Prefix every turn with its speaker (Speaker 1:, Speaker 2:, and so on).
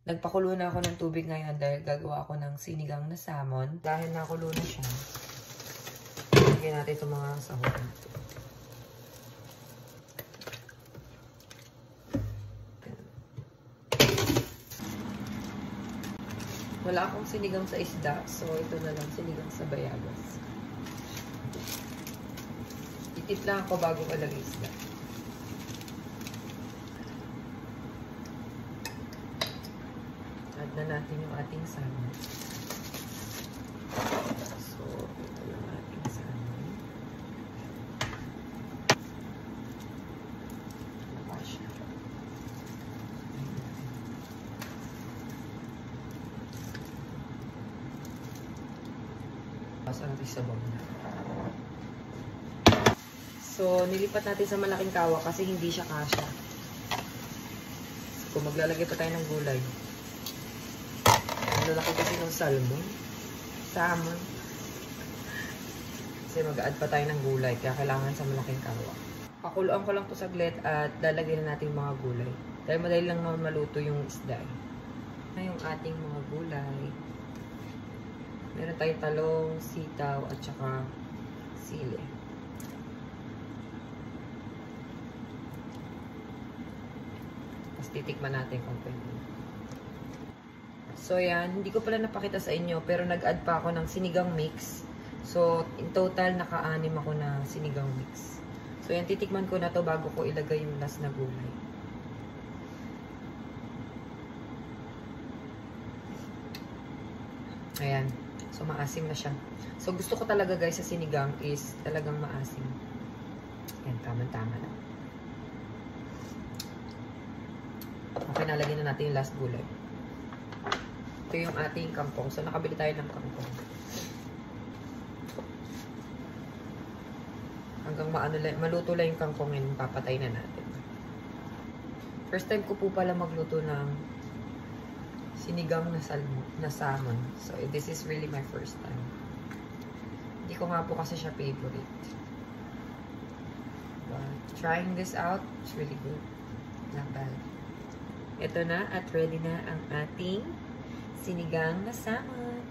Speaker 1: Nagpakulo na ako ng tubig ngayon dahil gagawa ako ng sinigang na salmon. Dahil nakulo na siya, lagyan natin itong mga sahog. Wala akong sinigang sa isda, so ito na lang sinigang sa bayabas. Itipla ako bago kalagay isda. Add na natin yung ating salmon. So, ito yung ating salmon. Laba siya. Pasok natin sa bawang. So, nilipat natin sa malaking kawa kasi hindi siya kasya. Kung maglalagay pa tayo ng gulay. Ang lalaki kasi ng salmon. Kasi mag-add pa tayo ng gulay. Kaya kailangan sa malaking kawa. Pakuluan ko lang to saglit at lalagyan na natin yung mga gulay. Dahil madali lang naman maluto yung isda. Na yung ating mga gulay. Meron tayong talong, sitaw, at saka sili. Tapos titikman natin kung pwede. So, yan. Hindi ko pala napakita sa inyo, pero nag-add pa ako ng sinigang mix. So, in total, naka-anim ako na sinigang mix. So, yan. Titikman ko na to bago ko ilagay yung last na gulay. Ayan. So, maasim na siya. So, gusto ko talaga guys sa sinigang is talagang maasim. Ayan, tama-tama na. Okay, nalagyan na natin yung last gulay. Ito yung ating kangkong. So, nakabili tayo ng kangkong. Hanggang maluto lang yung kangkong yun, papatay na natin. First time ko po pala magluto ng sinigang na salmon. So, this is really my first time. Hindi ko nga po kasi siya favorite. But, trying this out, it's really good. Not bad. Ito na at ready na ang ating sinigang na salmon.